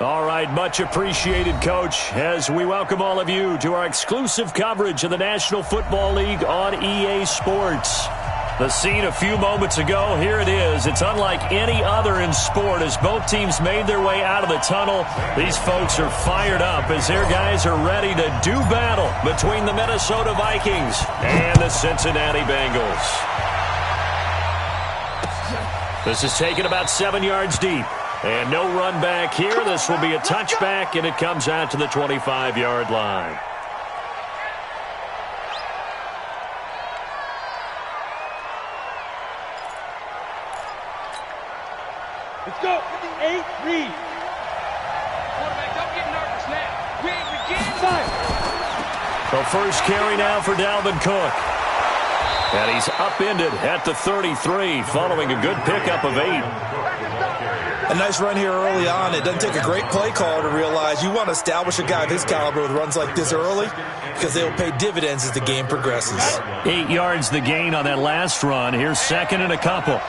All right, much appreciated, Coach, as we welcome all of you to our exclusive coverage of the National Football League on EA Sports. The scene a few moments ago, here it is. It's unlike any other in sport as both teams made their way out of the tunnel. These folks are fired up as their guys are ready to do battle between the Minnesota Vikings and the Cincinnati Bengals. This is taken about 7 yards deep. And no run back here. This will be a touchback, and it comes out to the 25-yard line. Let's go. 8, read. Quarterback, don't get nervous now. We ain't beginning. The first carry now for Dalvin Cook. And he's upended at the 33 following a good pickup of 8. A nice run here early on. It doesn't take a great play caller to realize you want to establish a guy of his caliber with runs like this early because they'll pay dividends as the game progresses. 8 yards the gain on that last run. Here's second and a couple.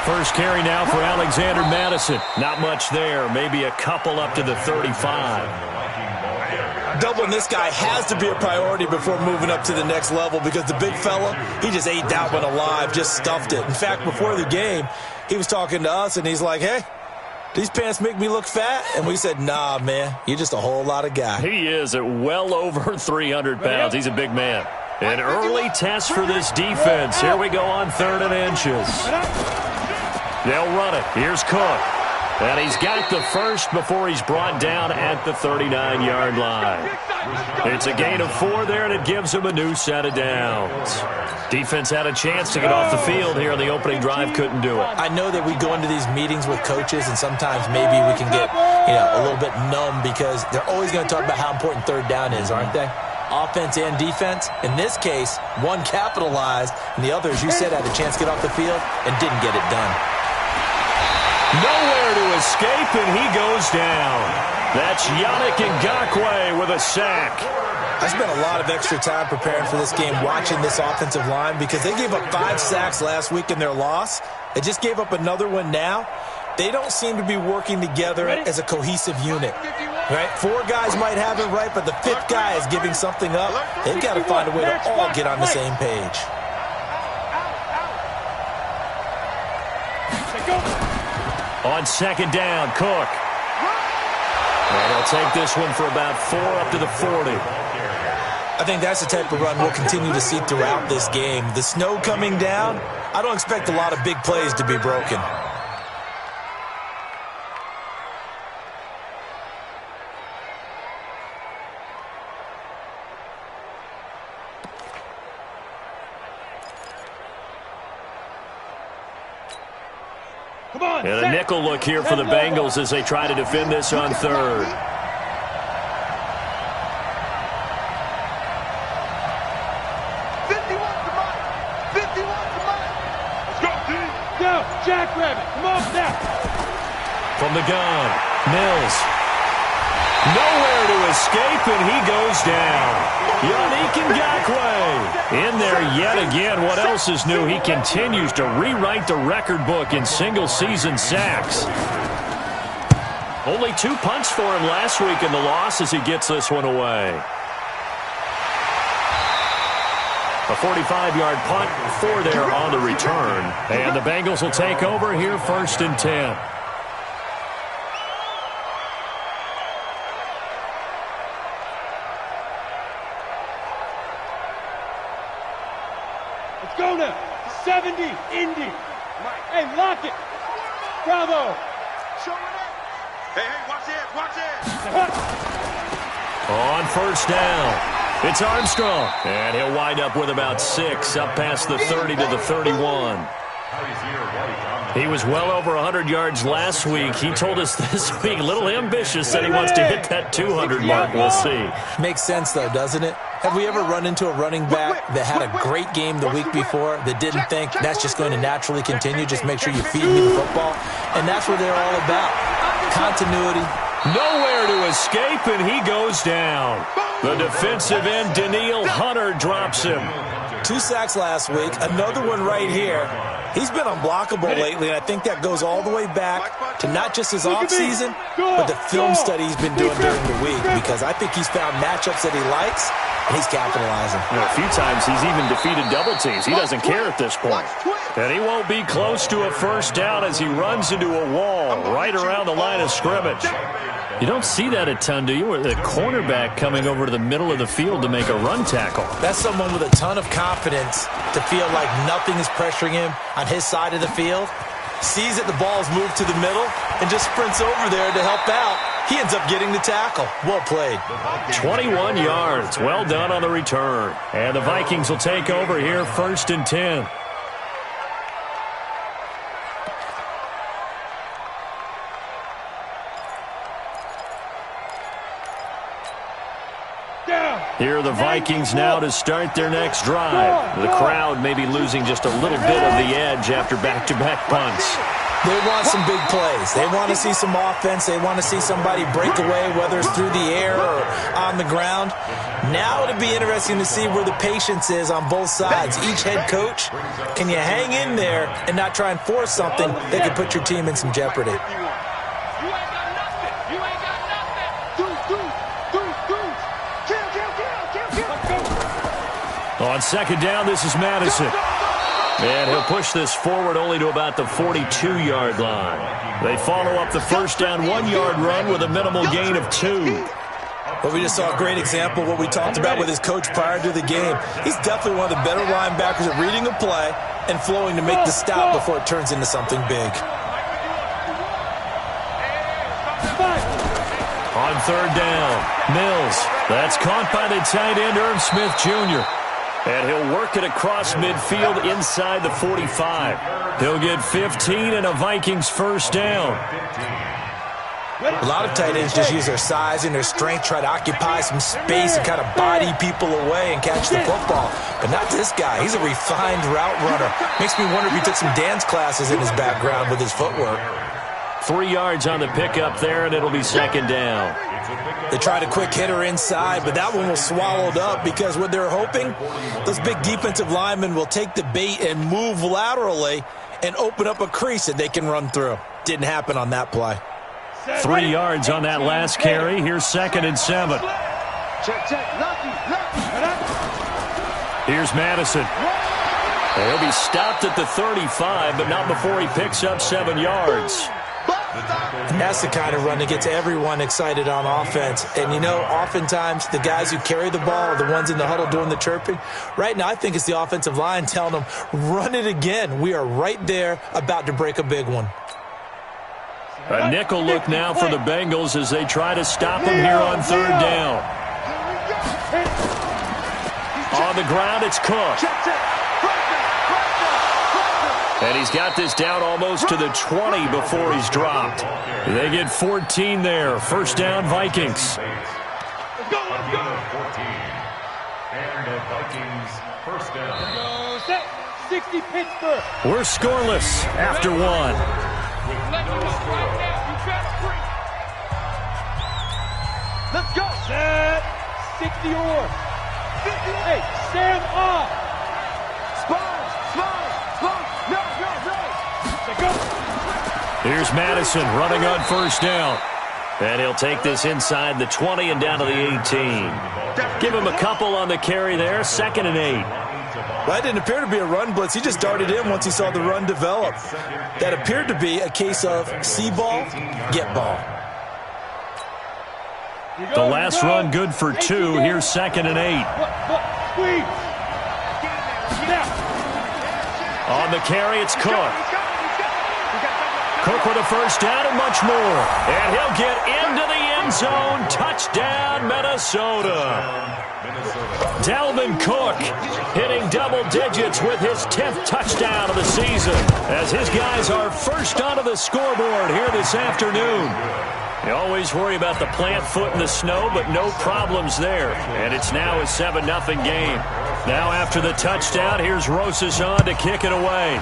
First carry now for Alexander Madison. Not much there. Maybe a couple up to the 35. Doubling this guy has to be a priority before moving up to the next level because the big fella, he just ate that one alive, just stuffed it. In fact, before the game, he was talking to us, and he's like, hey, these pants make me look fat? And we said, nah, man, you're just a whole lot of guy. He is at well over 300 pounds. He's a big man. An early test for this defense. Here we go on 3rd and inches. They'll run it. Here's Cook. And he's got the first before he's brought down at the 39-yard line. It's a gain of 4 there, and it gives him a new set of downs. Defense had a chance to get off the field here on the opening drive, couldn't do it. I know that we go into these meetings with coaches, and sometimes maybe we can get a little bit numb because they're always going to talk about how important 3rd down is, aren't they? Offense and defense. In this case, one capitalized, and the other, as you said, had a chance to get off the field and didn't get it done. Nowhere to escape, and he goes down. That's Yannick Ngakoue with a sack. I spent a lot of extra time preparing for this game watching this offensive line because they gave up 5 sacks last week in their loss. They just gave up another one now. They don't seem to be working together as a cohesive unit. Right? 4 guys might have it right, but the 5th guy is giving something up. They've got to find a way to all get on the same page. On 2nd down, Cook. And he'll take this one for about 4 up to the 40. I think that's the type of run we'll continue to see throughout this game. The snow coming down, I don't expect a lot of big plays to be broken. And a nickel look here for the Bengals as they try to defend this on 3rd. Jackrabbit, come on now. From the gun, Mills. Nowhere to escape, and he goes down. Yannick Ngakoue in there yet again. What else is new? He continues to rewrite the record book in single-season sacks. Only 2 punts for him last week in the loss as he gets this one away. A 45-yard punt, 4 there on the return. And the Bengals will take over here 1st and 10. Let's go now. 70, Indy. Hey, lock it. Bravo. Hey, watch it. On 1st down. It's Armstrong, and he'll wind up with about 6 up past the 30 to the 31. He was well over 100 yards last week. He told us this week, a little ambitious, that he wants to hit that 200 mark. We'll see. Makes sense, though, doesn't it? Have we ever run into a running back that had a great game the week before that didn't think that's just going to naturally continue? Just make sure you feed me the football. And that's what they're all about. Continuity. Nowhere to escape, and he goes down. The defensive end, Daniil Hunter, drops him. 2 sacks last week, another one right here. He's been unblockable lately, and I think that goes all the way back to not just his offseason, but the film study he's been doing during the week, because I think he's found matchups that he likes, and he's capitalizing. A few times he's even defeated double teams. He doesn't care at this point. And he won't be close to a first down as he runs into a wall right around the line of scrimmage. You don't see that a ton, do you? Where the cornerback coming over to the middle of the field to make a run tackle. That's someone with a ton of confidence to feel like nothing is pressuring him on his side of the field. Sees that the ball's moved to the middle and just sprints over there to help out. He ends up getting the tackle. Well played. 21 yards. Well done on the return. And the Vikings will take over here, 1st and 10. Here are the Vikings now to start their next drive. The crowd may be losing just a little bit of the edge after back-to-back punts. They want some big plays. They want to see some offense. They want to see somebody break away, whether it's through the air or on the ground. Now it'll be interesting to see where the patience is on both sides. Each head coach, can you hang in there and not try and force something that could put your team in some jeopardy? On 2nd down, this is Madison. And he'll push this forward only to about the 42-yard line. They follow up the first down 1-yard run with a minimal gain of 2. Well, we just saw a great example of what we talked about with his coach prior to the game. He's definitely one of the better linebackers at reading a play and flowing to make the stop before it turns into something big. On 3rd down, Mills. That's caught by the tight end, Irv Smith Jr. And he'll work it across midfield inside the 45. He'll get 15 and a Vikings first down. A lot of tight ends just use their size and their strength, try to occupy some space and kind of body people away and catch the football. But not this guy. He's a refined route runner. Makes me wonder if he took some dance classes in his background with his footwork. 3 yards on the pickup there, and it'll be 2nd down. They tried a quick hitter inside, but that one was swallowed up because what they're hoping, those big defensive linemen will take the bait and move laterally and open up a crease that they can run through. Didn't happen on that play. 3 yards on that last carry. Here's 2nd and 7. Here's Madison. He'll be stopped at the 35, but not before he picks up 7 yards. And that's the kind of run that gets everyone excited on offense. And, you know, oftentimes the guys who carry the ball are the ones in the huddle doing the chirping. Right now, I think it's the offensive line telling them, run it again. We are right there about to break a big one. A nickel look now for the Bengals as they try to stop him here on 3rd down. On the ground, it's Cook. And he's got this down almost to the 20 before he's dropped. They get 14 there. First down, Vikings. Let's go. And the Vikings first down. 60 Pittsburgh. We're scoreless after 1. Let's go. Set. 60 or. Hey, stand up. Spawn. No. Let's go. Here's Madison running on first down. And he'll take this inside the 20 and down to the 18. Give him a couple on the carry there. 2nd and 8. Well, that didn't appear to be a run blitz. He just darted in once he saw the run develop. That appeared to be a case of see ball, get ball. The last run good for 2. Here's 2nd and 8. On the carry, it's Cook. Cook with a first down and much more. And he'll get into the end zone. Touchdown, Minnesota. Dalvin Cook hitting double digits with his 10th touchdown of the season as his guys are first onto the scoreboard here this afternoon. You always worry about the plant foot in the snow, but no problems there. And it's now a 7-0 game. Now after the touchdown, here's Rosas on to kick it away.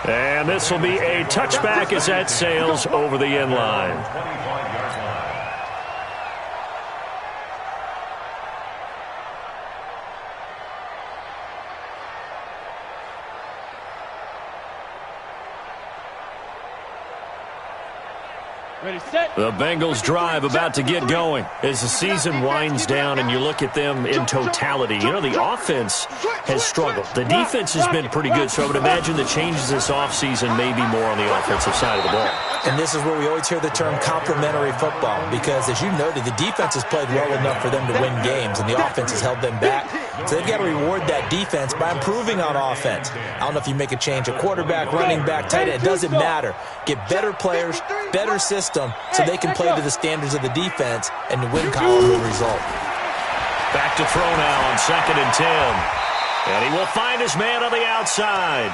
And this will be a touchback as that sails over the end line. The Bengals drive about to get going as the season winds down and you look at them in totality. You know, the offense has struggled. The defense has been pretty good, so I would imagine the changes this offseason may be more on the offensive side of the ball. And this is where we always hear the term complementary football because, as you noted, the defense has played well enough for them to win games, and the offense has held them back. So they've got to reward that defense by improving on offense. I don't know if you make a change, a quarterback, running back, tight end, it doesn't matter. Get better players, better system, so they can play to the standards of the defense, and the win column will result. Back to throw now on 2nd and 10. And he will find his man on the outside.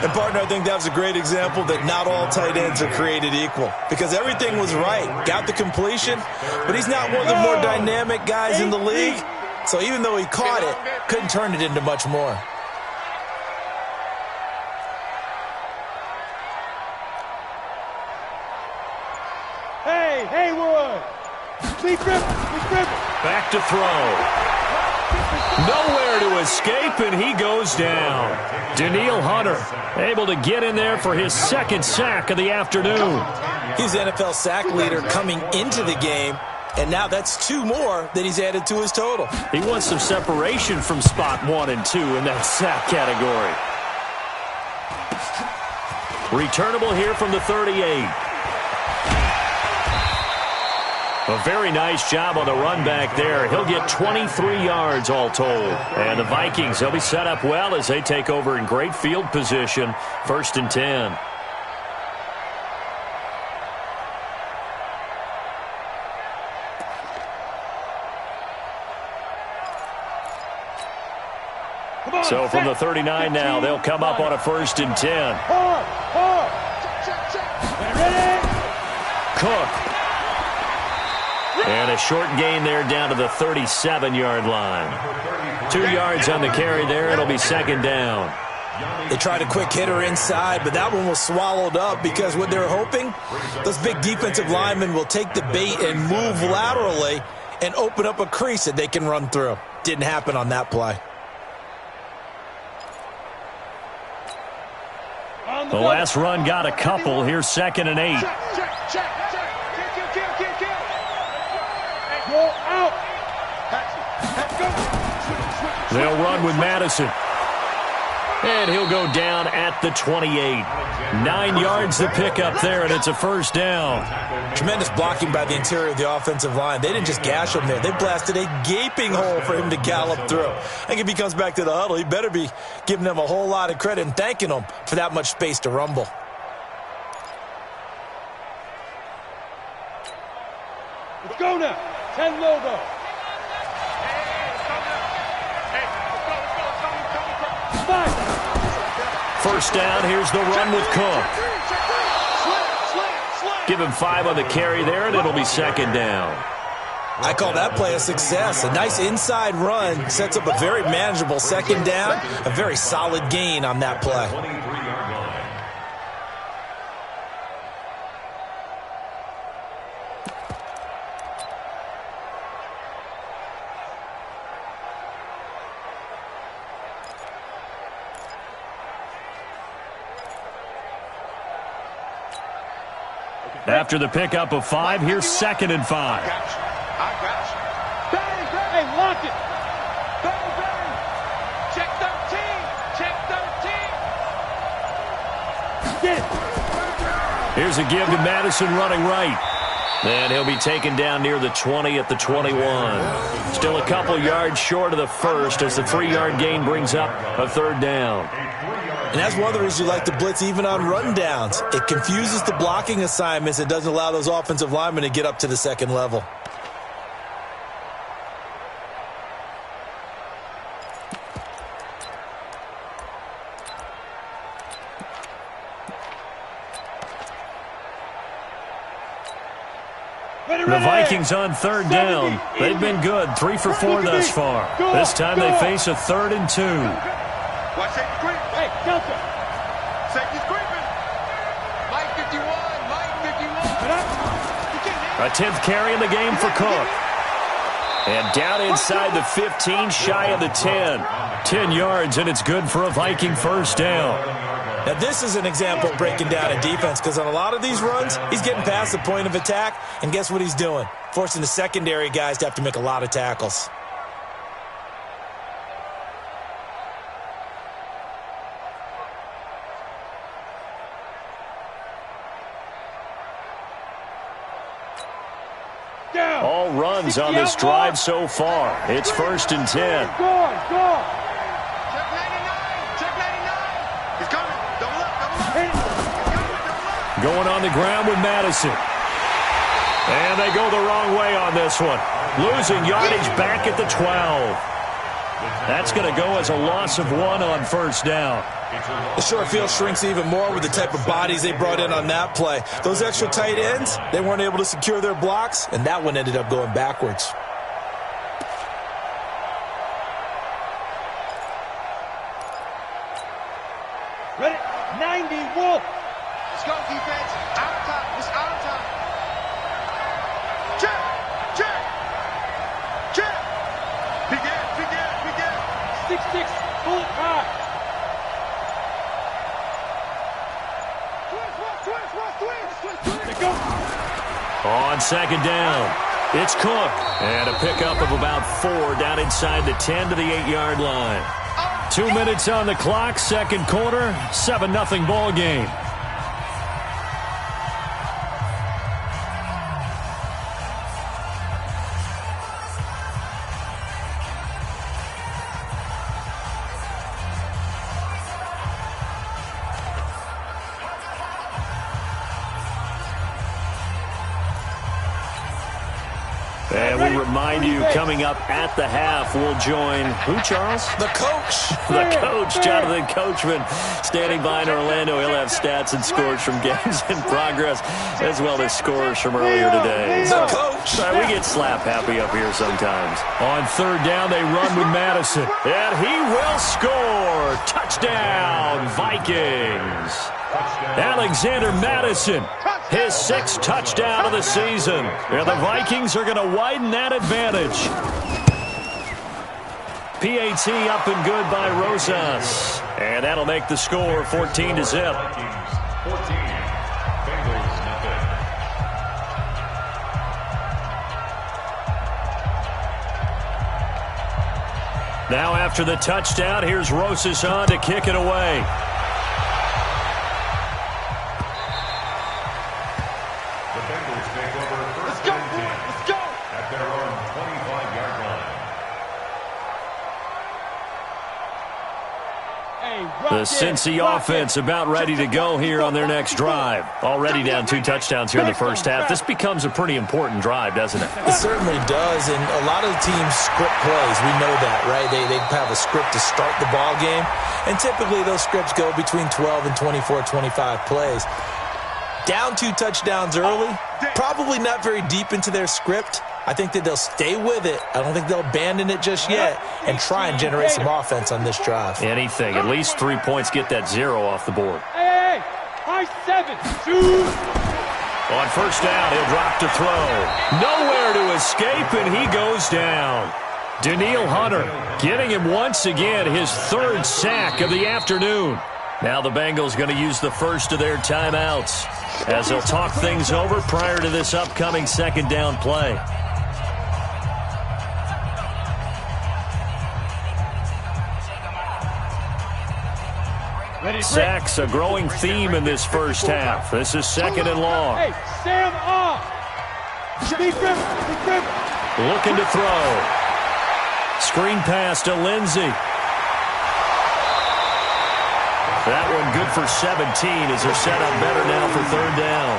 And, partner, I think that was a great example that not all tight ends are created equal because everything was right. Got the completion, but he's not one of the more dynamic guys in the league. So even though he caught it, couldn't turn it into much more. Hey, Haywood! Back to throw. Nowhere to escape, and he goes down. Danielle Hunter able to get in there for his 2nd sack of the afternoon. He's the NFL sack leader coming into the game, and now that's 2 more that he's added to his total. He wants some separation from spot 1 and 2 in that sack category. Returnable here from the 38. A very nice job on the run back there. He'll get 23 yards all told. And the Vikings, they'll be set up well as they take over in great field position. 1st and 10. So from the 39 now, they'll come up on a 1st and 10. Cook. And a short gain there down to the 37-yard line. 2 yards on the carry there. It'll be 2nd down. They tried a quick hitter inside, but that one was swallowed up because what they're hoping, those big defensive linemen will take the bait and move laterally and open up a crease that they can run through. Didn't happen on that play. The last run got a couple. Here's 2nd and 8. They'll run with Madison. And he'll go down at the 28. 9 yards to pick up there, and it's a 1st down. Tremendous blocking by the interior of the offensive line. They didn't just gash him there. They blasted a gaping hole for him to gallop through. I think if he comes back to the huddle, he better be giving them a whole lot of credit and thanking them for that much space to rumble. Let's go now. 10 logo. 1st down, here's the run with Cook. Give him 5 on the carry there, and it'll be 2nd down. I call that play a success. A nice inside run sets up a very manageable 2nd down. A very solid gain on that play. After the pickup of 5, here's 2nd and 5. I got you. Bang, bang, lock it. Bang, bang. Check 13. Check 13. Get it. Here's a give to Madison running right. And he'll be taken down near the 20 at the 21. Still a couple yards short of the 1st as the 3-yard gain brings up a 3rd down. And that's one of the reasons you like to blitz even on rundowns. It confuses the blocking assignments. It doesn't allow those offensive linemen to get up to the 2nd level. The Vikings on 3rd down. They've been good, 3 for 4 thus far. This time they face a 3rd and 2. Watch safety creep. Hey, Delta. Safety's creeping. Mike 51. Mike 51. A 10th carry in the game for Cook. And down inside the 15, shy of the 10. 10 yards, and it's good for a Viking 1st down. Now, this is an example of breaking down in defense because on a lot of these runs, he's getting past the point of attack, and guess what he's doing? Forcing the secondary guys to have to make a lot of tackles. All runs on this drive so far. It's 1st and 10. Check 99. Check 99. He's coming. Double up. Double up. Going on the ground with Madison. And they go the wrong way on this one. Losing yardage back at the 12. That's going to go as a loss of 1 on 1st down. The short field shrinks even more with the type of bodies they brought in on that play. Those extra tight ends, they weren't able to secure their blocks, and that one ended up going backwards. Ready? 90, Wolf. Let's go, defense. Out top. It's out top. Check. Check. Check. Begin. 6-6. Bullet high. On 2nd down, it's Cook. And a pickup of about 4 down inside the 10 to the 8-yard line. 2 minutes on the clock, 2nd quarter, 7-0 ball game. And we remind you, coming up at the half, we'll join who, Charles? The coach. The coach, Jonathan Coachman, standing by in Orlando. He'll have stats and scores from games in progress, as well as scores from earlier today. The coach. Sorry, we get slap happy up here sometimes. On 3rd down, they run with Madison. And he will score. Touchdown, Vikings. Alexander Madison, his 6th touchdown of the season. And the Vikings are going to widen that advantage. PAT up and good by Rosas. And that'll make the score 14-0. Now after the touchdown, here's Rosas on to kick it away. The Cincy offense about ready to go here on their next drive. Already down 2 touchdowns here in the 1st half. This becomes a pretty important drive, doesn't it? It certainly does, and a lot of the teams script plays. We know that, right? They have a script to start the ball game, and typically those scripts go between 12 and 24, 25 plays. Down 2 touchdowns early, probably not very deep into their script. I think that they'll stay with it. I don't think they'll abandon it just yet and try and generate some offense on this drive. Anything. At least 3 points, get that 0 off the board. Hey, high 7. Shoot. On 1st down, he'll drop to throw. Nowhere to escape, and he goes down. Daniil Hunter getting him once again his 3rd sack of the afternoon. Now the Bengals going to use the first of their timeouts as they'll talk things over prior to this upcoming 2nd down play. Sacks, a growing theme in this 1st half. This is 2nd and long. Hey, Sam off. Looking to throw. Screen pass to Lindsey. That one good for 17 as they're set up better now for 3rd down.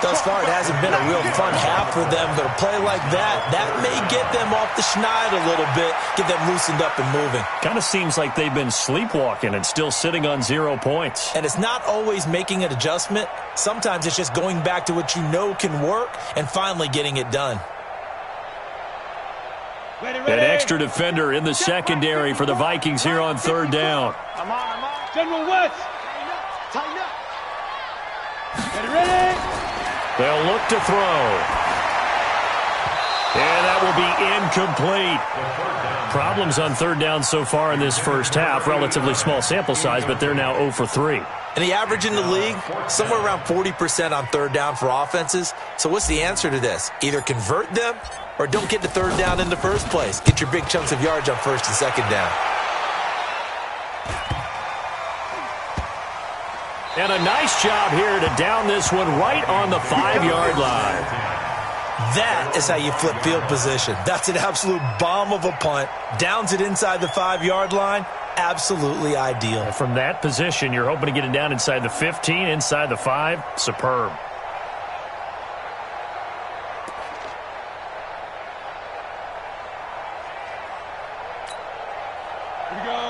Thus far, it hasn't been a real fun half for them, but a play like that may get them off the schneid a little bit, get them loosened up and moving. Kind of seems like they've been sleepwalking and still sitting on 0 points. And it's not always making an adjustment. Sometimes it's just going back to what you know can work and finally getting it done. An extra defender in the secondary for the Vikings here on 3rd down. I'm on. General West. Tighten up. Ready. They'll look to throw. And that will be incomplete. Problems on third down so far in this first half. Relatively small sample size, but they're now 0 for 3. And the average in the league, somewhere around 40% on third down for offenses. So what's the answer to this? Either convert them or don't get to third down in the first place. Get your big chunks of yards on first and second down. And a nice job here to down this one right on the 5-yard line. That is how you flip field position. That's an absolute bomb of a punt. Downs it inside the 5-yard line. Absolutely ideal. And from that position, you're hoping to get it down inside the 15, inside the 5. Superb.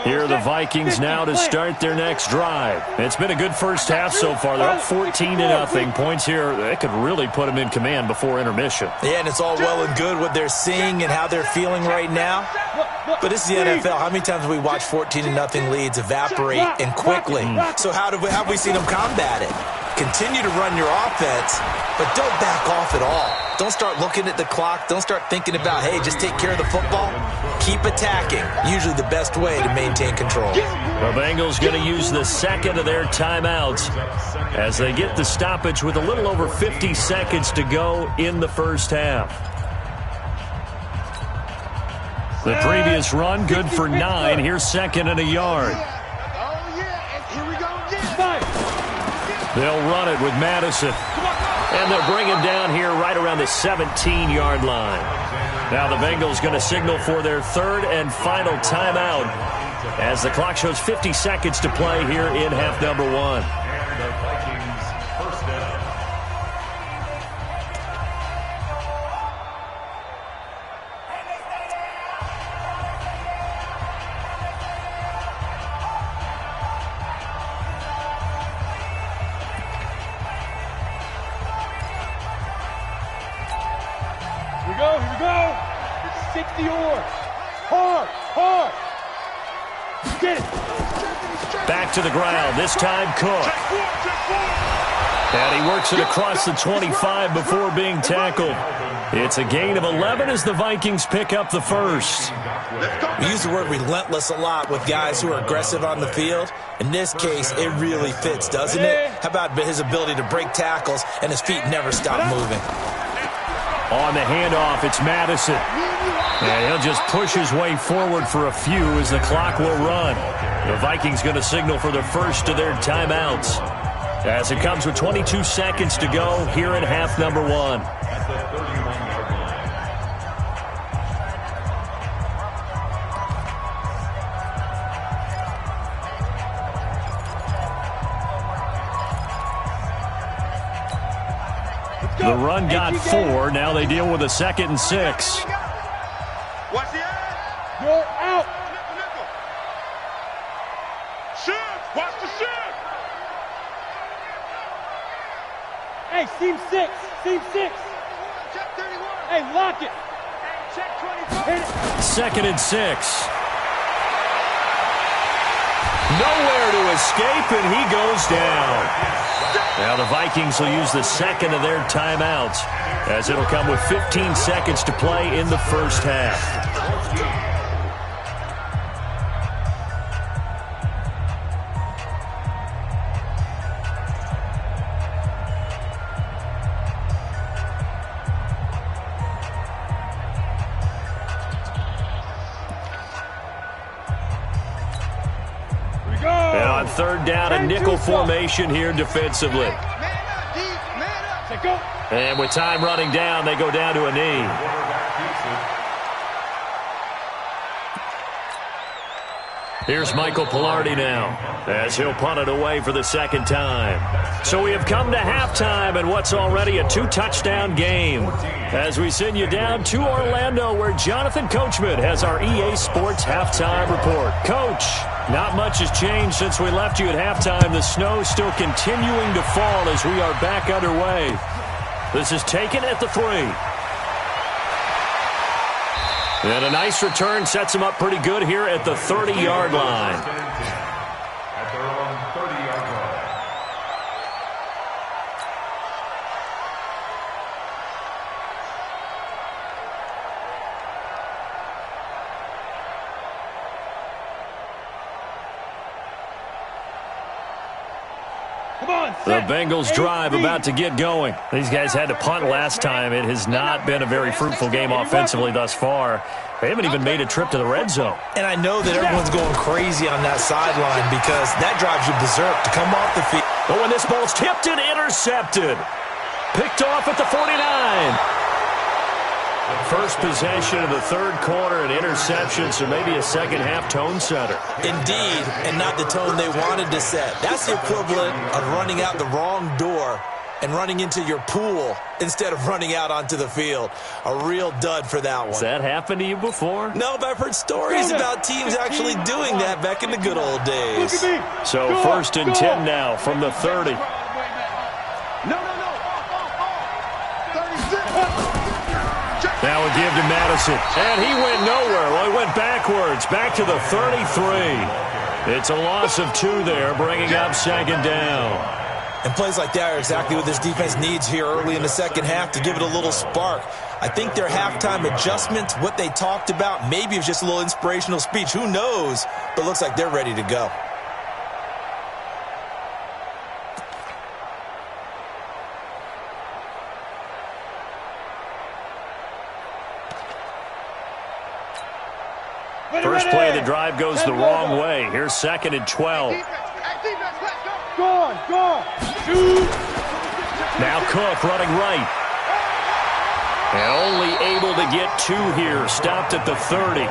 Here are the Vikings now to start their next drive. It's been a good first half so far. They're up 14-0. Points here, that could really put them in command before intermission. Yeah, and it's all well and good what they're seeing and how they're feeling right now. But this is the NFL. How many times have we watched 14-0 leads evaporate and quickly? So how have we seen them combat it? Continue to run your offense, but don't back off at all. Don't start looking at the clock. Don't start thinking about, hey, just take care of the football. Keep attacking. Usually the best way to maintain control. The Bengals going to use the second of their timeouts as they get the stoppage with a little over 50 seconds to go in the first half. The previous run, good for 9. Here's second and a yard. They'll run it with Madison. And they'll bring him down here right around the 17-yard line. Now the Bengals going to signal for their third and final timeout as the clock shows 50 seconds to play here in half number 1. Here we go. 60 yards. Hard. Get it. Back to the ground, this time Cook. And he works it across the 25 before being tackled. It's a gain of 11 as the Vikings pick up the first. We use the word relentless a lot with guys who are aggressive on the field. In this case, it really fits, doesn't it? How about his ability to break tackles and his feet never stop moving? On the handoff, it's Madison. And he'll just push his way forward for a few as the clock will run. The Vikings going to signal for the first of their timeouts as it comes with 22 seconds to go here in half number 1. The run got 4. Now they deal with a 2nd and 6. Watch the end. You're out. Nickel. Shoot. Watch the shoot. Hey, seam 6. Check 31. Hey, lock it. Check 24. Hit it. 2nd and 6. Nowhere to escape, and he goes down. Now the Vikings will use the second of their timeouts as it'll come with 15 seconds to play in the first half. And on third down, a nickel formation here defensively. Man up, D. Man up. Say go. And with time running down, they go down to a knee. Here's Michael Pilardi now as he'll punt it away for the second time. So we have come to halftime and what's already a 2-touchdown game as we send you down to Orlando where Jonathan Coachman has our EA Sports halftime report. Coach, not much has changed since we left you at halftime. The snow still continuing to fall as we are back underway. This is taken at the 3. And a nice return sets him up pretty good here at the 30-yard line. At their own 30-yard line. The Bengals drive about to get going. These guys had to punt last time. It has not been a very fruitful game offensively thus far. They haven't even made a trip to the red zone. And I know that everyone's going crazy on that sideline because that drives you berserk to come off the field. Oh, and this ball's tipped and intercepted. Picked off at the 49. First possession of the third quarter, an interception, so maybe a second-half tone setter. Indeed, and not the tone they wanted to set. That's the equivalent of running out the wrong door and running into your pool instead of running out onto the field. A real dud for that one. Has that happened to you before? No, but I've heard stories about teams actually doing that back in the good old days. So first and 10 now from the 30. Now a give to Madison. And he went nowhere. Well, he went backwards. Back to the 33. It's a loss of 2 there, bringing up second down. And plays like that are exactly what this defense needs here early in the second half to give it a little spark. I think their halftime adjustments, what they talked about, maybe it was just a little inspirational speech. Who knows? But it looks like they're ready to go. First play of the drive goes the wrong way. Here's second and 12. Go on. Shoot. Now Cook running right. And only able to get 2 here. Stopped at the 30.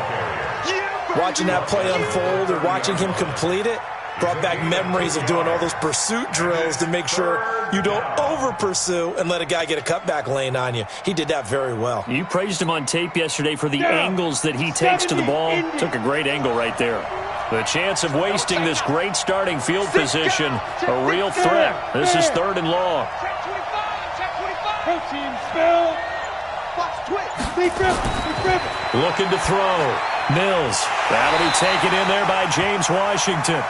Watching that play unfold or watching him complete it brought back memories of doing all those pursuit drills to make sure you don't over-pursue and let a guy get a cutback lane on you. He did that very well. You praised him on tape yesterday for the angles that he takes to the ball. Took a great angle right there. The chance of wasting this great starting field position, a real threat. This is third and long. Looking to throw. Mills. That'll be taken in there by James Washington.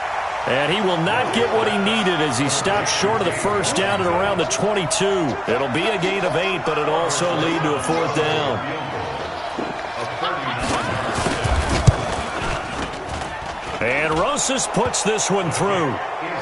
And he will not get what he needed as he stops short of the first down at around the 22. It'll be a gain of 8, but it'll also lead to a fourth down. And Rosas puts this one through.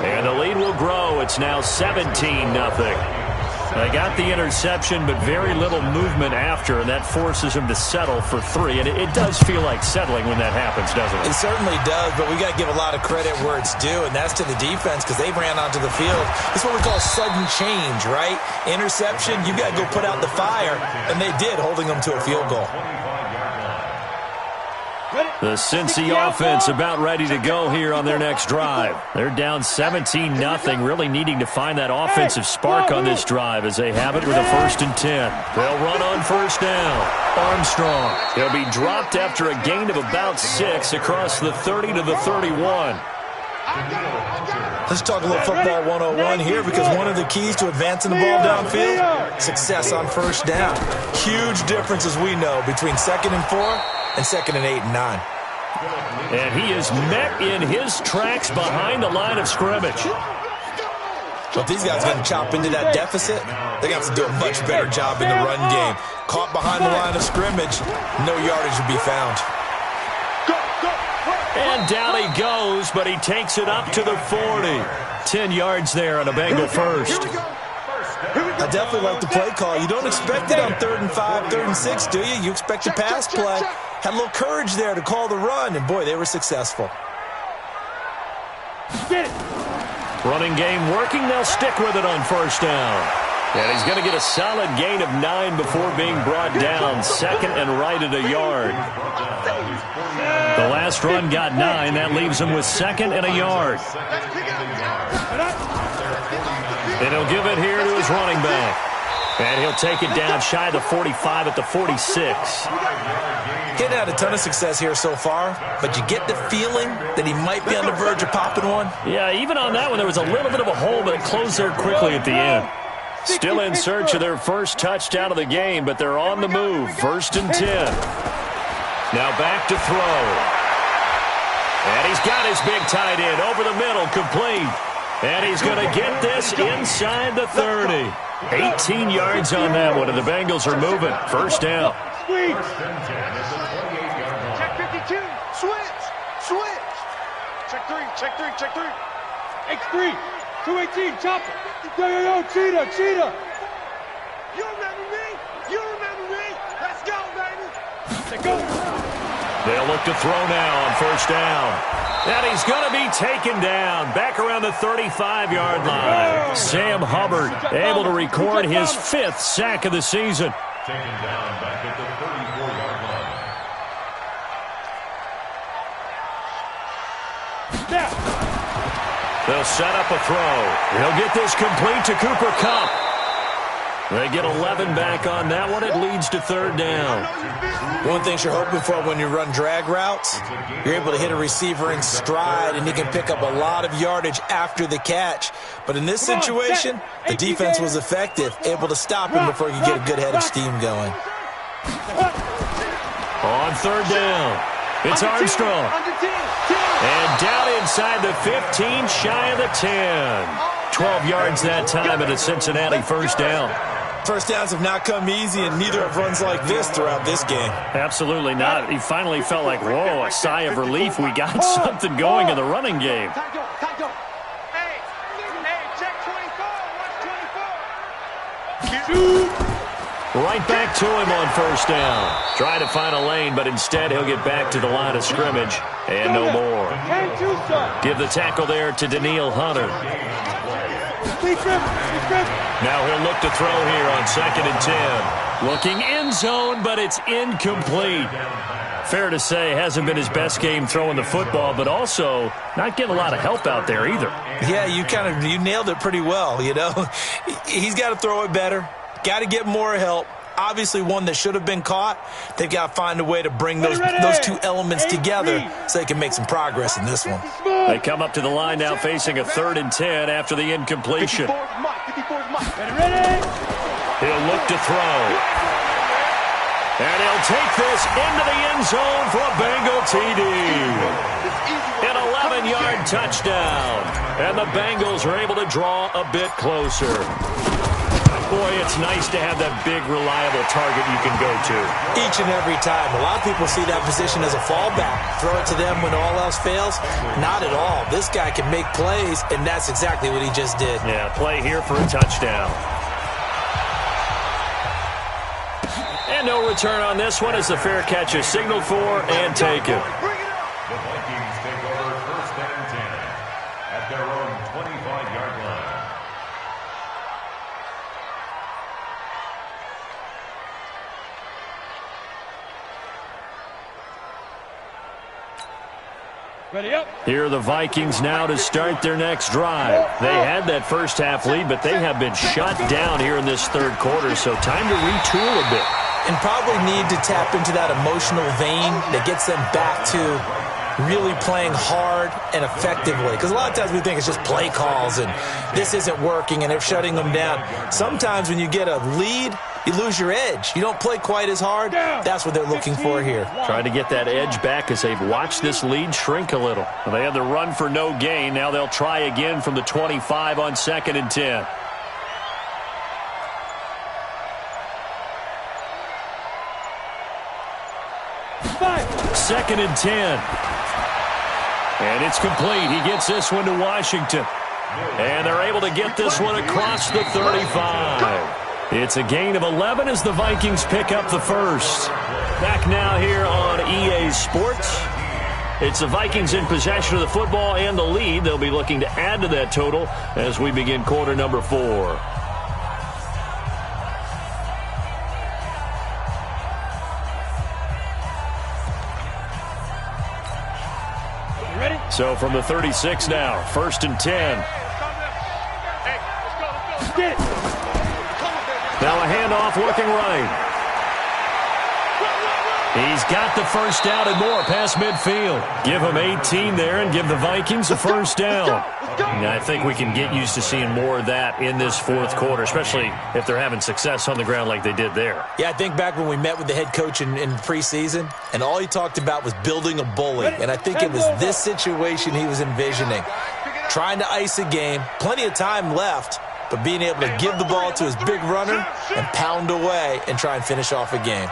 And the lead will grow. It's now 17-0. They got the interception, but very little movement after, and that forces him to settle for 3. And it does feel like settling when that happens, doesn't it? It certainly does, but we got to give a lot of credit where it's due, and that's to the defense because they ran onto the field. It's what we call sudden change, right? Interception, you got to go put out the fire, and they did, holding them to a field goal. The Cincy offense about ready to go here on their next drive. They're down 17-0, really needing to find that offensive spark on this drive as they have it with a first and 10. They'll run on first down. Armstrong. He'll be dropped after a gain of about 6 across the 30 to the 31. Let's talk a little football 101 here because one of the keys to advancing the ball downfield, success on first down. Huge difference, as we know, between 2nd and 4 and 2nd and 8 and 9. And he is met in his tracks behind the line of scrimmage. But these guys are going to chop into that deficit. They're going to have to do a much better job in the run game. Caught behind the line of scrimmage, no yardage to be found. And down he goes, but he takes it up to the 40. 10 yards there on a Bengal first. I definitely like the play call. You don't expect it on 3rd and 5, 3rd and 6, do you? You expect a pass play. Had a little courage there to call the run, and boy, they were successful. Running game working. They'll stick with it on first down. And he's going to get a solid gain of 9 before being brought down. 2nd and right at a yard. The last run got 9. That leaves him with 2nd and a yard. And he'll give it here to his running back. And he'll take it down shy of the 45 at the 46. He'd had a ton of success here so far, but you get the feeling that he might be on the verge of popping one. Yeah, even on that one, there was a little bit of a hole, but it closed there quickly at the end. Still in search of their first touchdown of the game, but they're on the move. 1st and 10. Now back to throw. And he's got his big tight end over the middle, complete. And he's going to get this inside the 30. 18 yards on that one, and the Bengals are moving. First down. Check 52. Switch. Check 3. X3. 218, chop it. Yo, cheetah, cheetah. You remember me? You remember me? Let's go, baby. Let's go. They'll look to throw now on first down. And he's going to be taken down back around the 35-yard line. Sam Hubbard able to record his 5th sack of the season. Taken down back at the 34-yard line. Snap. They'll set up a throw. He'll get this complete to Cooper Kupp. They get 11 back on that one. It leads to third down. One thing you're hoping for when you run drag routes, you're able to hit a receiver in stride, and he can pick up a lot of yardage after the catch. But in this situation, the defense was effective, able to stop him before he could get a good head of steam going. On third down, it's Armstrong. And down inside the 15, shy of the 10. 12 yards that time at a Cincinnati first down. First downs have not come easy, and neither have runs like this throughout this game. Absolutely not. He finally felt like, whoa, a sigh of relief. We got something going in the running game. Hey, check 24. Watch 24. Right back to him on first down. Trying to find a lane, but instead he'll get back to the line of scrimmage. And no more. Give the tackle there to Daniil Hunter. Now he'll look to throw here on 2nd and 10. Looking end zone, but it's incomplete. Fair to say, hasn't been his best game throwing the football, but also not getting a lot of help out there either. Yeah, you nailed it pretty well, you know. He's got to throw it better. Got to get more help. Obviously one that should have been caught. They've got to find a way to bring those two elements together so they can make some progress in this one. They come up to the line now facing a 3rd and 10 after the incompletion. He'll look to throw. And he'll take this into the end zone for a Bengal TD. An 11-yard touchdown. And the Bengals are able to draw a bit closer. Boy, it's nice to have that big, reliable target you can go to. Each and every time. A lot of people see that position as a fallback. Throw it to them when all else fails. Not at all. This guy can make plays, and that's exactly what he just did. Yeah, play here for a touchdown. And no return on this one as the fair catch is signaled for and taken. The Vikings take over 1st and 10 at their own 25-yard line. Ready up. Here are the Vikings now to start their next drive. They had that first half lead, but they have been shut down here in this 3rd quarter, so time to retool a bit. And probably need to tap into that emotional vein that gets them back to really playing hard and effectively. Because a lot of times we think it's just play calls and this isn't working and they're shutting them down. Sometimes when you get a lead, you lose your edge. You don't play quite as hard. That's what they're looking for here. Trying to get that edge back as they've watched this lead shrink a little. Well, they had the run for no gain. Now they'll try again from the 25 on 2nd and 10. Second and 10. And it's complete. He gets this one to Washington. And they're able to get this one across the 35. It's a gain of 11 as the Vikings pick up the first. Back now here on EA Sports. It's the Vikings in possession of the football and the lead. They'll be looking to add to that total as we begin quarter number 4. So from the 36 now, 1st and 10. Now a handoff looking right. He's got the first down and more past midfield. Give him 18 there and give the Vikings a first down. And I think we can get used to seeing more of that in this 4th quarter, especially if they're having success on the ground like they did there. Yeah, I think back when we met with the head coach in preseason, and all he talked about was building a bully. And I think it was this situation he was envisioning. Trying to ice a game, plenty of time left, but being able to give the ball to his big runner and pound away and try and finish off a game.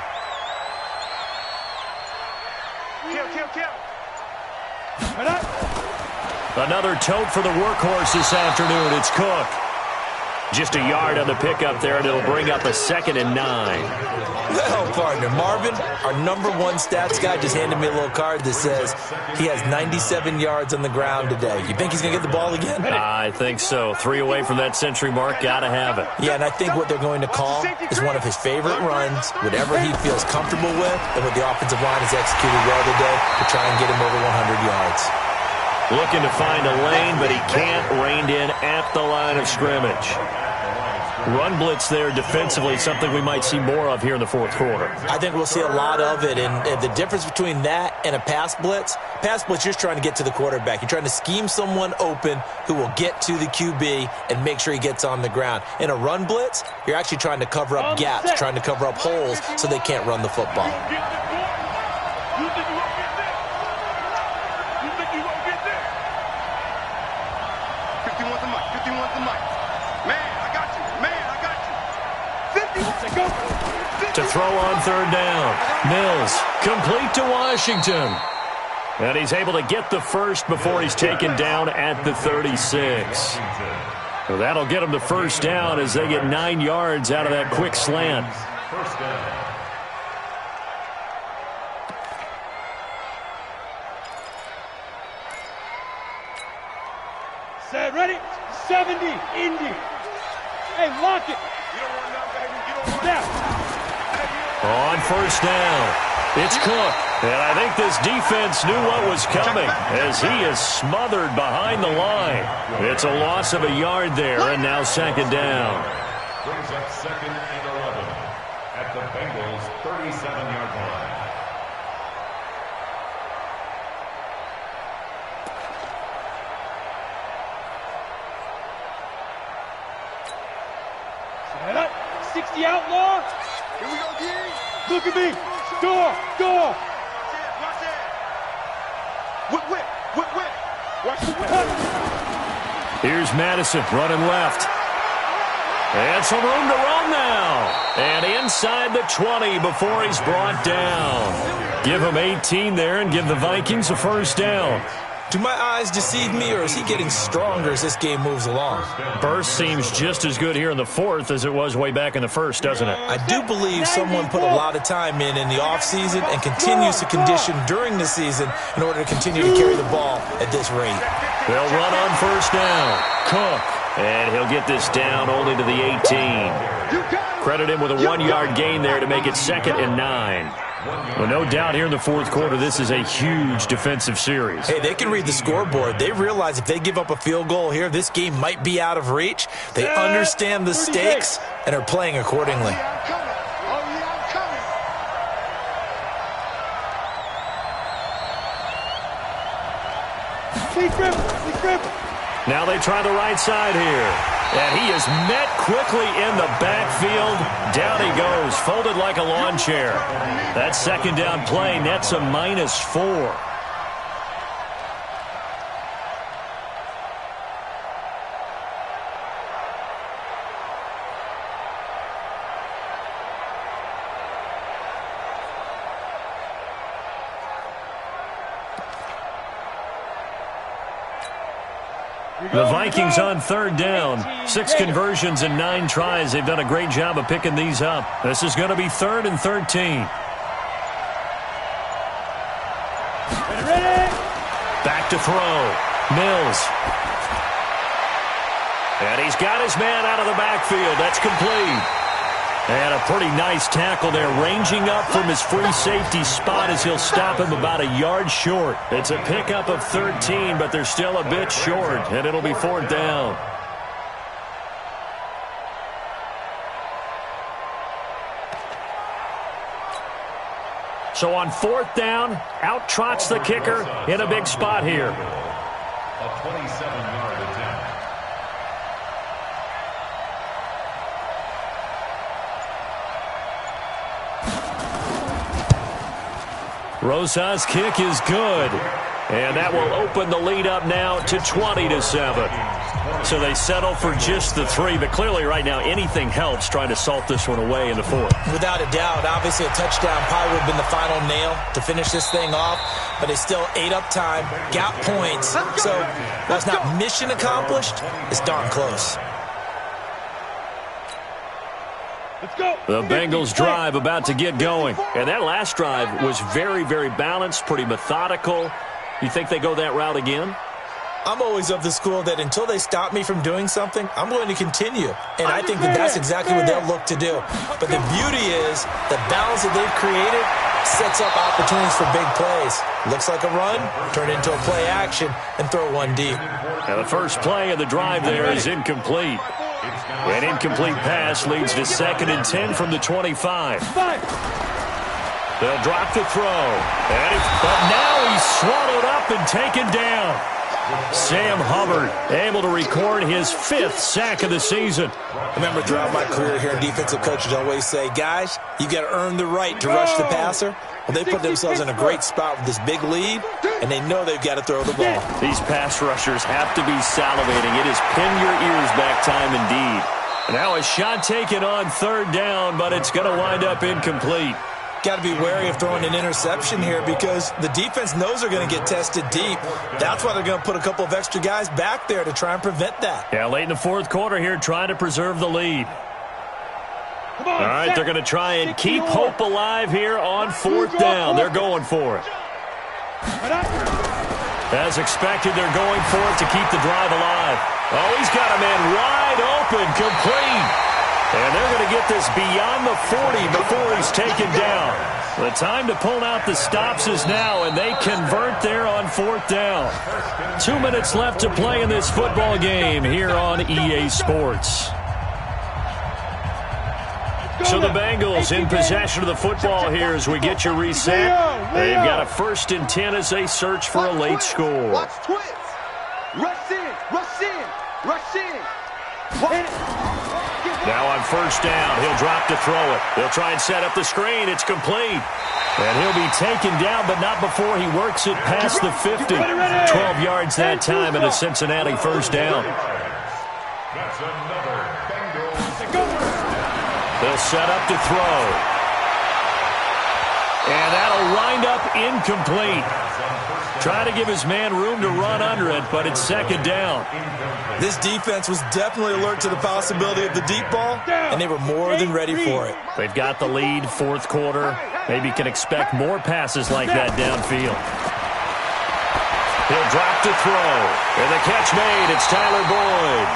Another tote for the workhorse this afternoon. It's Cook. Just a yard on the pickup there, and it'll bring up a 2nd and 9. Well, partner, Marvin, our #1 stats guy, just handed me a little card that says he has 97 yards on the ground today. You think he's going to get the ball again? I think so. 3 away from that century mark. Got to have it. Yeah, and I think what they're going to call is one of his favorite runs, whatever he feels comfortable with, and what the offensive line has executed well today to try and get him over 100 yards. Looking to find a lane, but he can't. Reined in at the line of scrimmage. Run blitz there defensively, something we might see more of here in the 4th quarter. I think we'll see a lot of it, and the difference between that and a pass blitz, you're just trying to get to the quarterback. You're trying to scheme someone open who will get to the QB and make sure he gets on the ground. In a run blitz, you're actually trying to cover up gaps, trying to cover up holes so they can't run the football. You think you won't get there? You think you won't get there? 51's the mic. 51's the mic. Man, I got you. Man, I got you. 51. Go. To throw on 3rd down. Mills, complete to Washington. And he's able to get the first before he's taken down at the 36. So that'll get him the 1st down as they get 9 yards out of that quick slant. 1st down. Set, ready? 70, Indy. Hey, lock it. You don't run down, baby. You don't run Step. On 1st down, it's Cook. And I think this defense knew what was coming as he is smothered behind the line. It's a loss of a yard there, and now 2nd down. Brings up 2nd and 11 at the Bengals' 37-yard line. Set up. 60 outlaw. Here we go, D. Look at me. Door. Watch that. Whip. Watch the whip. Here's Madison running left. And some room to run now. And inside the 20 before he's brought down. Give him 18 there and give the Vikings a 1st down. Do my eyes deceive me, or is he getting stronger as this game moves along? Burst seems just as good here in the 4th as it was way back in the 1st, doesn't it? I do believe someone put a lot of time in the offseason and continues to condition during the season in order to continue to carry the ball at this rate. They'll run on 1st down. Cook. And he'll get this down only to the 18. Credit him with a 1-yard gain there to make it 2nd and 9. Well, no doubt here in the 4th quarter, this is a huge defensive series. Hey, they can read the scoreboard. They realize if they give up a field goal here, this game might be out of reach. They understand the stakes and are playing accordingly. I'm coming. Please grip. Now they try the right side here. And he is met quickly in the backfield. Down he goes, folded like a lawn chair. That 2nd down play nets a -4. The Vikings on 3rd down. 6 conversions and 9 tries. They've done a great job of picking these up. This is going to be 3rd and 13. Ready? Back to throw. Mills. And he's got his man out of the backfield. That's complete. And a pretty nice tackle there, ranging up from his free safety spot as he'll stop him about a yard short. It's a pickup of 13, but they're still a bit short, and it'll be 4th down. So on 4th down, out trots the kicker in a big spot here. A 27-yard attempt. Rosa's kick is good. And that will open the lead up now to 20-7. So they settle for just the 3, but clearly right now anything helps trying to salt this one away in the 4th. Without a doubt, obviously a touchdown probably would have been the final nail to finish this thing off, but they still ate up time, got points, so that's not mission accomplished. It's darn close. The Bengals drive about to get going, and that last drive was very, very balanced, pretty methodical. You think they go that route again? I'm always of the school that until they stop me from doing something, I'm going to continue. And I think that that's exactly what they'll look to do. But the beauty is the balance that they've created sets up opportunities for big plays. Looks like a run, turn into a play action, and throw one deep. Now the first play of the drive there is incomplete. An incomplete pass leads to 2nd and 10 from the 25. They'll drop the throw. But now he's swallowed up and taken down. Sam Hubbard able to record his 5th sack of the season. I remember throughout my career here, defensive coaches always say, guys, you got to earn the right to rush the passer. Well, they put themselves in a great spot with this big lead, and they know they've got to throw the ball. These pass rushers have to be salivating. It is pin your ears back time indeed. Now a shot taken on 3rd down, but it's going to wind up incomplete. Got to be wary of throwing an interception here because the defense knows they're going to get tested deep. That's why they're going to put a couple of extra guys back there to try and prevent that. Yeah, late in the 4th quarter here, trying to preserve the lead. All right, they're going to try and keep hope alive here on 4th down. They're going for it. As expected, they're going for it to keep the drive alive. Oh, he's got a man wide open, complete. And they're going to get this beyond the 40 before he's taken down. The time to pull out the stops is now, and they convert there on 4th down. 2 minutes left to play in this football game here on EA Sports. So the Bengals in possession of the football here as we get you reset. They've got a 1st and 10 as they search for a late score. Watch twins. Rush in, rush in, rush in. Now on 1st down, he'll drop to throw it. They'll try and set up the screen. It's complete. And he'll be taken down, but not before he works it past the 50. 12 yards that time and a Cincinnati 1st down. That's another Bengals. They'll set up to throw. And that'll wind up incomplete. Trying to give his man room to run under it, but it's 2nd down. This defense was definitely alert to the possibility of the deep ball, and they were more than ready for it. They've got the lead, 4th quarter. Maybe can expect more passes like that downfield. He'll drop to throw. And the catch made. It's Tyler Boyd.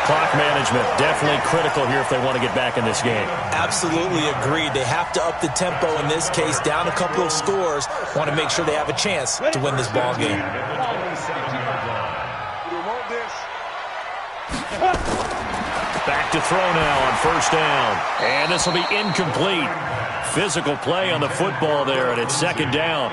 Clock management definitely critical here if they want to get back in this game. Absolutely agreed. They have to up the tempo in this case, down a couple of scores. Want to make sure they have a chance to win this ball game. Back to throw now on 1st down. And this will be incomplete. Physical play on the football there, and it's 2nd down.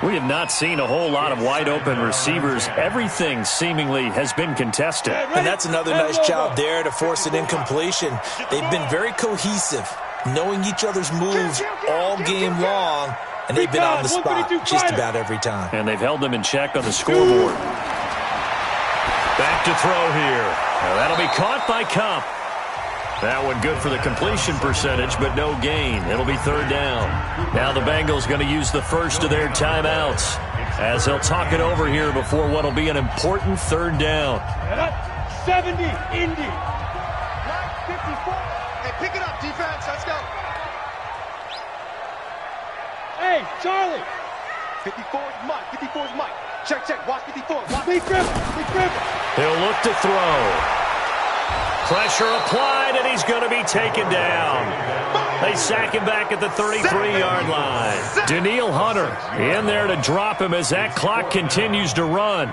We have not seen a whole lot of wide-open receivers. Everything seemingly has been contested. And that's another nice job there to force an incompletion. They've been very cohesive, knowing each other's moves all game long, and they've been on the spot just about every time. And they've held them in check on the scoreboard. Back to throw here. Now that'll be caught by Cup. That one good for the completion percentage, but no gain. It'll be 3rd down. Now the Bengals going to use the first of their timeouts as they'll talk it over here before what will be an important 3rd down. 70, Indy. 54. Hey, pick it up, defense. Let's go. Hey, Charlie. 54 is Mike. 54 is Mike. Check, check. Watch 54. Watch. Big Griffin. Big Griffin. He'll look to throw. Pressure applied, and he's going to be taken down. They sack him back at the 33-yard line. Danielle Hunter in there to drop him as that clock continues to run.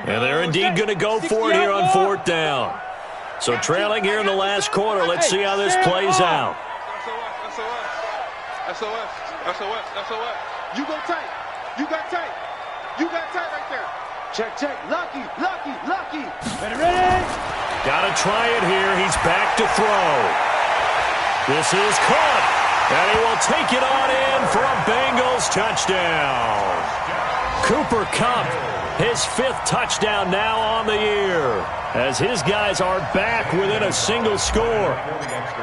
And they're indeed going to go for it here on 4th down. So trailing here in the last quarter. Let's see how this plays out. SOS. SOS. SOS. You go tight. You got tight. You got tight right there. Check, check. Lucky, lucky, lucky. Ready? Got to try it here. He's back to throw. This is caught. And he will take it on in for a Bengals touchdown. Cooper Kupp, his 5th touchdown now on the year, as his guys are back within a single score.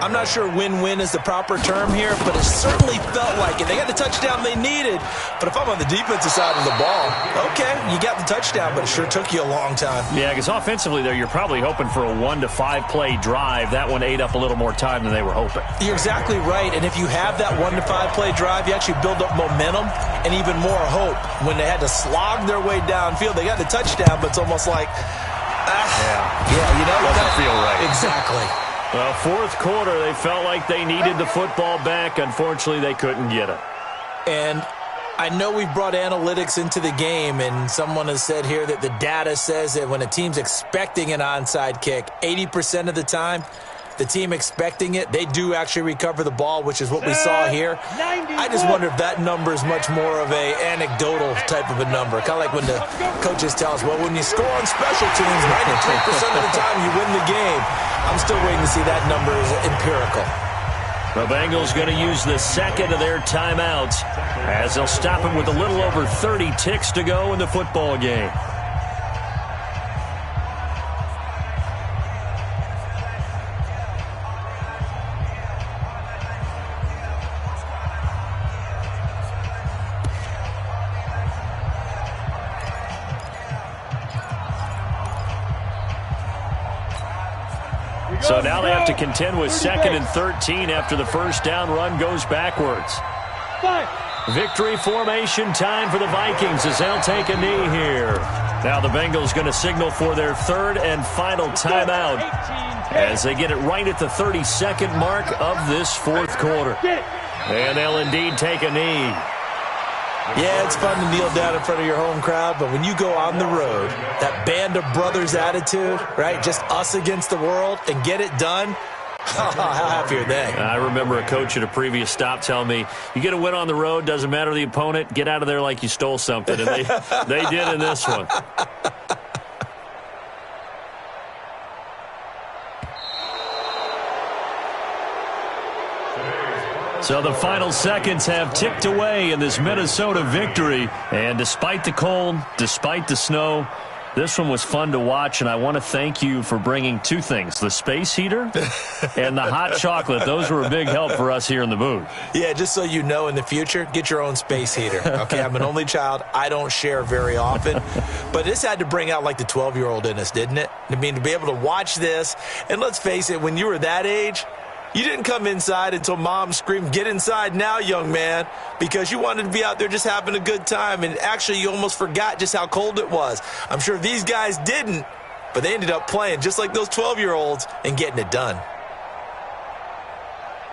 I'm not sure win-win is the proper term here, but it certainly felt like it. They got the touchdown they needed, but if I'm on the defensive side of the ball, okay, you got the touchdown, but it sure took you a long time. Yeah, because offensively there, you're probably hoping for a 1 to 5 play drive. That one ate up a little more time than they were hoping. You're exactly right, and if you have that 1 to 5 play drive, you actually build up momentum and even more hope. When they had to slog their way downfield, they got the touchdown, but it's almost like, Doesn't feel right. Exactly. Well, 4th quarter, they felt like they needed the football back. Unfortunately, they couldn't get it. And I know we've brought analytics into the game, and someone has said here that the data says that when a team's expecting an onside kick, 80% of the time, the team expecting it, they do actually recover the ball, which is what we saw here. I just wonder if that number is much more of a anecdotal type of a number. Kind of like when the coaches tell us, well, when you score on special teams, 93% of the time you win the game. I'm still waiting to see that number is empirical. The Bengals going to use the 2nd of their timeouts as they'll stop him with a little over 30 ticks to go in the football game. So now they have to contend with 2nd and 13 after the first down run goes backwards. Victory formation time for the Vikings as they'll take a knee here. Now the Bengals going to signal for their 3rd and final timeout as they get it right at the 32nd mark of this 4th quarter. And they'll indeed take a knee. Yeah, it's fun to kneel down in front of your home crowd, but when you go on the road, that band of brothers attitude, right, just us against the world, and get it done, how happy are they? I remember a coach at a previous stop telling me, you get a win on the road, doesn't matter the opponent, get out of there like you stole something, and they did in this one. So the final seconds have ticked away in this Minnesota victory. And despite the cold, despite the snow, this one was fun to watch. And I want to thank you for bringing 2 things, the space heater and the hot chocolate. Those were a big help for us here in the booth. Yeah, just so you know, in the future, get your own space heater. Okay, I'm an only child. I don't share very often. But this had to bring out like the 12-year-old in us, didn't it? I mean, to be able to watch this. And let's face it, when you were that age, you didn't come inside until mom screamed, get inside now, young man, because you wanted to be out there just having a good time. And actually, you almost forgot just how cold it was. I'm sure these guys didn't, but they ended up playing just like those 12-year-olds and getting it done.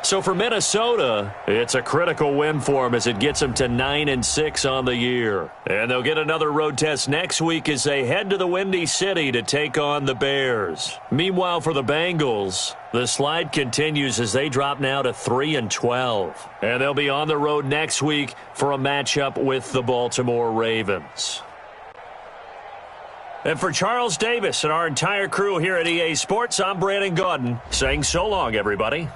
So for Minnesota, it's a critical win for them as it gets them to 9-6 on the year. And they'll get another road test next week as they head to the Windy City to take on the Bears. Meanwhile, for the Bengals, the slide continues as they drop now to 3-12. And they'll be on the road next week for a matchup with the Baltimore Ravens. And for Charles Davis and our entire crew here at EA Sports, I'm Brandon Gaudin saying so long, everybody.